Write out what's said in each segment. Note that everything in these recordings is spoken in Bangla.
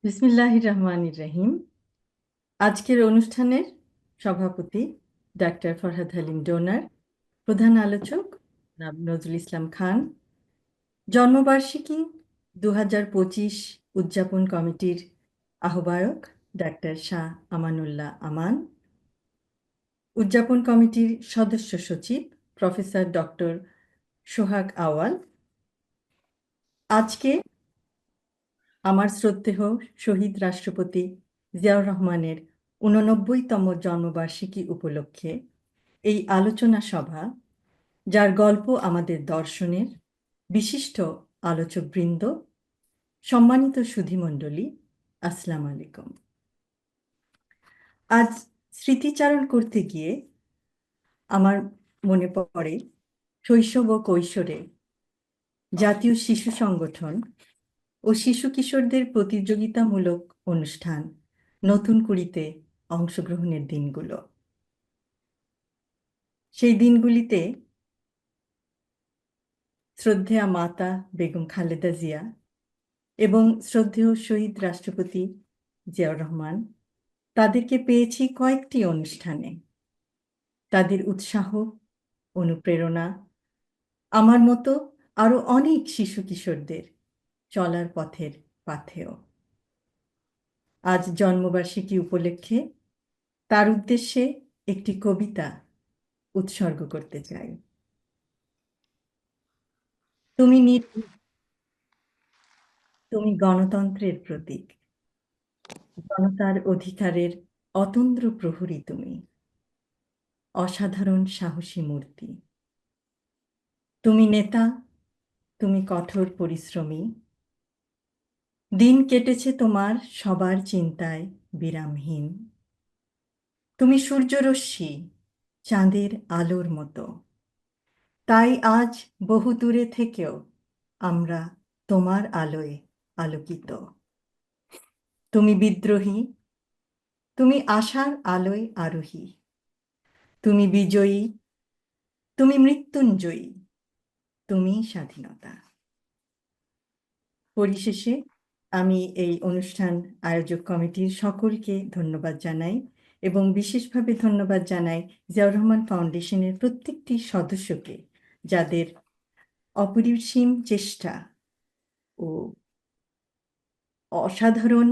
বিসমিল্লাহির রহমানির রহিম। আজকের অনুষ্ঠানের সভাপতি ডাক্তার ফরহাদ হালিম ডোনার, প্রধান আলোচক জনাব নজরুল ইসলাম খান, জন্মবার্ষিকী 2025 উদযাপন কমিটির আহ্বায়ক ডাক্তার শাহ আমানুল্লাহ আমান, উদযাপন কমিটির সদস্য সচিব প্রফেসর ডক্টর সোহাগ আওয়াল। আজকে আমার শ্রদ্ধেয় শহীদ রাষ্ট্রপতি জিয়াউর রহমানের 89তম জন্মবার্ষিকী উপলক্ষে এই আলোচনা সভা, যার গল্প আমাদের দর্শনের বিশিষ্ট আলোচকবৃন্দ, সম্মানিত সুধীমণ্ডলী, আসসালামু আলাইকুম। আজ স্মৃতিচারণ করতে গিয়ে আমার মনে পড়ে শৈশব ও কৈশোরে জাতীয় শিশু সংগঠন ও শিশু কিশোরদের প্রতিযোগিতামূলক অনুষ্ঠান নতুন কুড়িতে অংশগ্রহণের দিনগুলো। সেই দিনগুলিতে শ্রদ্ধেয়া মাতা বেগম খালেদা জিয়া এবং শ্রদ্ধেয় শহীদ রাষ্ট্রপতি জিয়াউর রহমান, তাদেরকে পেয়েছি কয়েকটি অনুষ্ঠানে। তাদের উৎসাহ, অনুপ্রেরণা আমার মতো আরো অনেক শিশু কিশোরদের চলার পথের পাথেয়। আজ জন্মবার্ষিকী উপলক্ষে তার উদ্দেশ্যে একটি কবিতা উৎসর্গ করতে চাই। তুমি গণতন্ত্রের প্রতীক, জনতার অধিকারের অতন্দ্র প্রহরী তুমি, অসাধারণ সাহসী মূর্তি। তুমি নেতা, তুমি কঠোর পরিশ্রমী, দিন কেটেছে তোমার সবার চিন্তায় বিরামহীন। তুমি সূর্যরশ্মি, চাঁদের আলোর মতো, তাই আজ বহু দূরে থেকেও আমরা তোমার আলোয় আলোকিত। তুমি বিদ্রোহী, তুমি আশার আলোয় আরোহী, তুমি বিজয়ী, তুমি মৃত্যুঞ্জয়ী, তুমি স্বাধীনতা। পরিশেষে আমি এই অনুষ্ঠান আয়োজক কমিটির সকলকে ধন্যবাদ জানাই এবং বিশেষভাবে ধন্যবাদ জানাই জিয়াউর রহমান ফাউন্ডেশনের প্রত্যেকটি সদস্যকে, যাদের অপরিসীম চেষ্টা ও অসাধারণ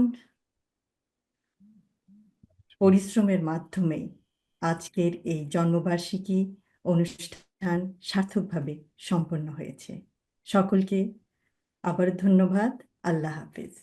পরিশ্রমের মাধ্যমে আজকের এই জন্মবার্ষিকী অনুষ্ঠান সার্থকভাবে সম্পন্ন হয়েছে। সকলকে আবার ধন্যবাদ। আল্লাহ হাফেজ।